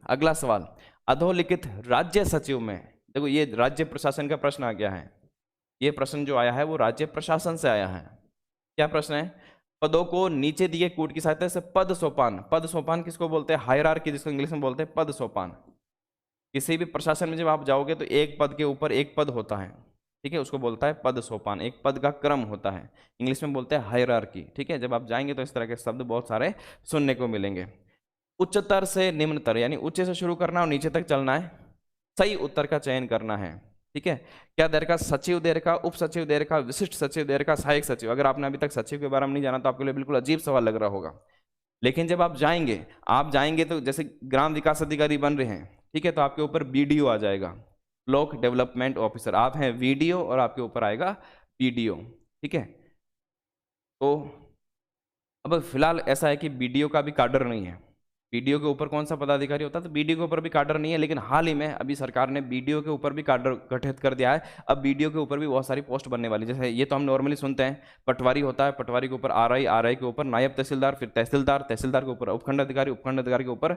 अगला सवाल, अधोलिखित राज्य सचिव में, देखो ये राज्य प्रशासन का प्रश्न आ गया है। ये प्रश्न जो आया है वो राज्य प्रशासन से आया है। क्या प्रश्न है? पदों को नीचे दिए कूट की सहायता से पद सोपान, पद सोपान किसको बोलते हैं? हायरार्की, जिसको इंग्लिश में बोलते हैं पद सोपान। किसी भी प्रशासन में जब आप जाओगे तो एक पद के ऊपर एक पद होता है, ठीक है, उसको बोलता है पद सोपान, एक पद का क्रम होता है, इंग्लिश में बोलते हैं हायरार्की, ठीक है। जब आप जाएंगे तो इस तरह के शब्द बहुत सारे सुनने को मिलेंगे। उच्चतर से निम्नतर, यानी ऊंचे से शुरू करना और नीचे तक चलना है, सही उत्तर का चयन करना है, ठीक है। क्या दे रखा? सचिव दे रखा, उप सचिव दे रखा, विशिष्ट सचिव दे रखा, सहायक सचिव। अगर आपने अभी तक सचिव के बारे में नहीं जाना तो आपके लिए बिल्कुल अजीब सवाल लग रहा होगा, लेकिन जब आप जाएंगे तो जैसे ग्राम विकास अधिकारी बन रहे हैं, ठीक है, तो आपके ऊपर बीडीओ आ जाएगा, ब्लॉक डेवलपमेंट ऑफिसर। आप हैं वीडीओ और आपके ऊपर आएगा पीडीओ, ठीक है। तो अब फिलहाल ऐसा है कि बीडीओ का भी काडर नहीं है। बीडीओ के ऊपर कौन सा पदाधिकारी होता है? तो बीडीओ के ऊपर भी काडर नहीं है, लेकिन हाल ही में अभी सरकार ने बीडीओ के ऊपर भी काडर गठित कर दिया है। अब बीडीओ के ऊपर भी बहुत सारी पोस्ट बनने वाली, जैसे ये तो हम नॉर्मली सुनते हैं, पटवारी होता है, पटवारी के ऊपर आरआई, आरआई के ऊपर नायब तहसीलदार, फिर तहसीलदार, तहसीलदार के ऊपर उपखंड अधिकारी, उपखंड अधिकारी के ऊपर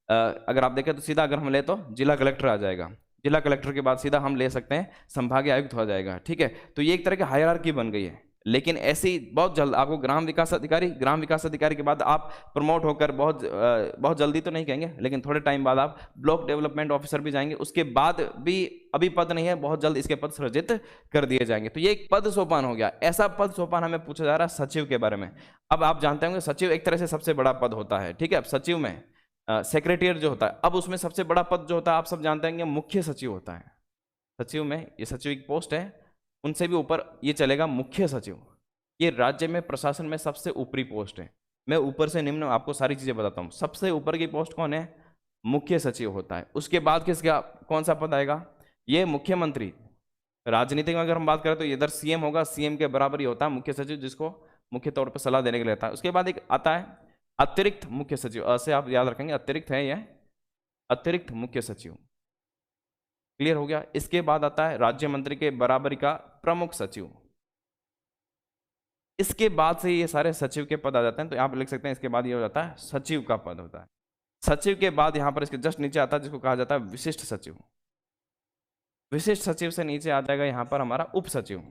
अगर आप देखें तो सीधा अगर हम ले तो जिला कलेक्टर आ जाएगा, जिला कलेक्टर के बाद सीधा हम ले सकते हैं संभागीय आयुक्त हो जाएगा, ठीक है। तो ये एक तरह की हायरार्की बन गई है। लेकिन ऐसी बहुत जल्द आपको ग्राम विकास अधिकारी, ग्राम विकास अधिकारी के बाद आप प्रमोट होकर बहुत जल्दी तो नहीं कहेंगे, लेकिन थोड़े टाइम बाद आप ब्लॉक डेवलपमेंट ऑफिसर भी जाएंगे, उसके बाद भी अभी पद नहीं है, बहुत जल्द इसके पद सृजित कर दिए जाएंगे। तो ये एक पद सोपान हो गया। ऐसा पद सोपान हमें पूछा जा रहा है सचिव के बारे में। अब आप जानते होंगे सचिव एक तरह से सबसे बड़ा पद होता है, ठीक है। अब सचिव में सेक्रेटेरिएट जो होता है, अब उसमें सबसे बड़ा पद जो होता है आप सब जानते हैं मुख्य सचिव होता है। सचिव में ये सचिव की पोस्ट है, उनसे भी ऊपर ये चलेगा मुख्य सचिव। ये राज्य में प्रशासन में सबसे ऊपरी पोस्ट है। मैं ऊपर से निम्न आपको सारी चीजें बताता हूँ। सबसे ऊपर की पोस्ट कौन है? मुख्य सचिव होता है। उसके बाद किसका कौन सा पद आएगा? ये मुख्यमंत्री। राजनीतिक में अगर हम बात करें तो इधर सीएम होगा, सीएम के बराबर ही होता है मुख्य सचिव, जिसको मुख्य तौर पर सलाह देने के लिए रहता है। उसके बाद एक आता है अतिरिक्त मुख्य सचिव, ऐसे आप याद रखेंगे, अतिरिक्त है यह, अतिरिक्त मुख्य सचिव। क्लियर हो गया? इसके बाद आता है राज्य मंत्री के बराबरी का प्रमुख सचिव। इसके बाद से ये सारे सचिव के पद आ जाते हैं, तो यहाँ पर लिख सकते हैं इसके बाद ये हो जाता है सचिव का पद होता है। सचिव के बाद यहाँ पर इसके जस्ट नीचे आता है जिसको कहा जाता है विशिष्ट सचिव। विशिष्ट सचिव से नीचे आ जाएगा यहाँ पर हमारा उप सचिव।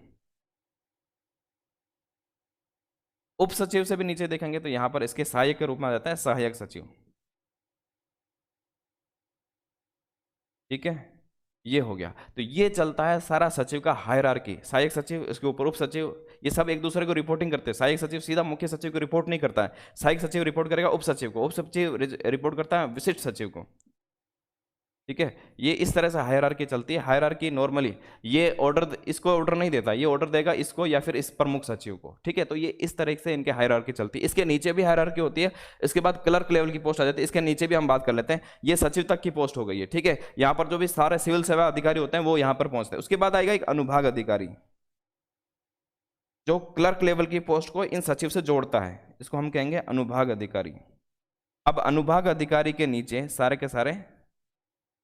उप सचिव से भी नीचे देखेंगे तो यहाँ पर इसके सहायक के रूप में आ जाता है सहायक सचिव, ठीक है। ये हो गया। तो ये चलता है सारा सचिव का हायरार्की। सहायक सचिव, इसके ऊपर उप सचिव, ये सब एक दूसरे को रिपोर्टिंग करते हैं। सहायक सचिव सीधा मुख्य सचिव को रिपोर्ट नहीं करता है, सहायक सचिव रिपोर्ट करेगा उप सचिव को, उप सचिव रिपोर्ट करता है विशिष्ट सचिव को, ठीक है। ये इस तरह से हायरार्की चलती है। हायरार्की नॉर्मली ये ऑर्डर, इसको ऑर्डर नहीं देता, ये ऑर्डर देगा इसको या फिर इस प्रमुख सचिव को, ठीक है। तो ये इस तरह से इनके हायरार्की चलती है। इसके नीचे भी हायरार्की होती है। इसके बाद क्लर्क लेवल की पोस्ट आ जाती है, इसके नीचे भी हम बात कर लेते हैं। ये सचिव तक की पोस्ट हो गई है, ठीक है। यहाँ पर जो भी सारे सिविल सेवा अधिकारी होते हैं वो यहाँ पर पहुंचते हैं। उसके बाद आएगा एक अनुभाग अधिकारी, जो क्लर्क लेवल की पोस्ट को इन सचिव से जोड़ता है, इसको हम कहेंगे अनुभाग अधिकारी। अब अनुभाग अधिकारी के नीचे सारे के सारे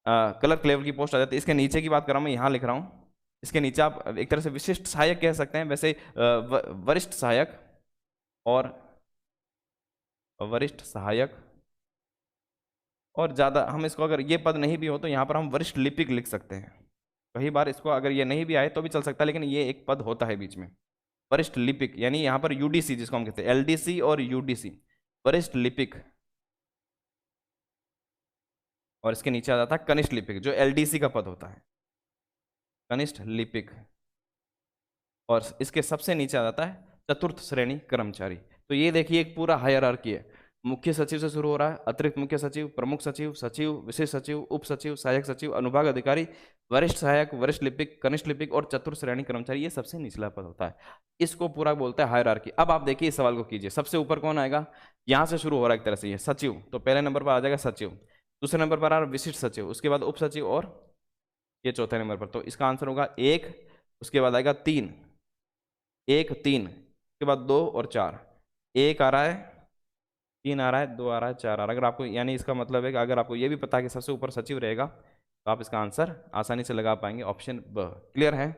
क्लर्क लेवल की पोस्ट आ जाती है। इसके नीचे की बात कर रहा हूँ मैं, यहाँ लिख रहा हूँ। इसके नीचे आप एक तरह से विशिष्ट सहायक कह सकते हैं, वैसे वरिष्ठ सहायक और वरिष्ठ सहायक, और ज़्यादा हम इसको अगर ये पद नहीं भी हो तो यहाँ पर हम वरिष्ठ लिपिक लिख सकते हैं। कई बार इसको अगर ये नहीं भी आए तो भी चल सकता है, लेकिन ये एक पद होता है बीच में, वरिष्ठ लिपिक। यानी यहाँ पर यूडीसी जिसको हम कहते हैं, एलडीसी और यूडीसी, वरिष्ठ लिपिक। और इसके नीचे आ जाता है कनिष्ठ लिपिक, जो एलडीसी का पद होता है, कनिष्ठ लिपिक। और इसके सबसे नीचे आ जाता है चतुर्थ श्रेणी कर्मचारी। तो ये देखिए एक पूरा हायरार्की है। मुख्य सचिव से शुरू हो रहा है, अतिरिक्त मुख्य सचिव, प्रमुख सचिव, सचिव, विशेष सचिव, उप सचिव, सहायक सचिव, अनुभाग अधिकारी, वरिष्ठ सहायक, वरिष्ठ लिपिक, कनिष्ठ लिपिक और चतुर्थ श्रेणी कर्मचारी। ये सबसे निचला पद होता है। इसको पूरा बोलते हैं हायरार्की। अब आप देखिए इस सवाल को कीजिए, सबसे ऊपर कौन आएगा? यहाँ से शुरू हो रहा है एक तरह से ये सचिव, तो पहले नंबर पर आ जाएगा सचिव, दूसरे नंबर पर आ रहा है विशिष्ट सचिव, उसके बाद उप सचिव और ये चौथे नंबर पर। तो इसका आंसर होगा 1, उसके बाद आएगा 3, 1 3, उसके बाद 2 और 4। 1 आ रहा है, 3 आ रहा है, 2 आ रहा है, 4 आ रहा है। अगर आपको, यानी इसका मतलब है कि अगर आपको ये भी पता है कि सबसे ऊपर सचिव रहेगा तो आप इसका आंसर आसानी से लगा पाएंगे, ऑप्शन ब। क्लियर है?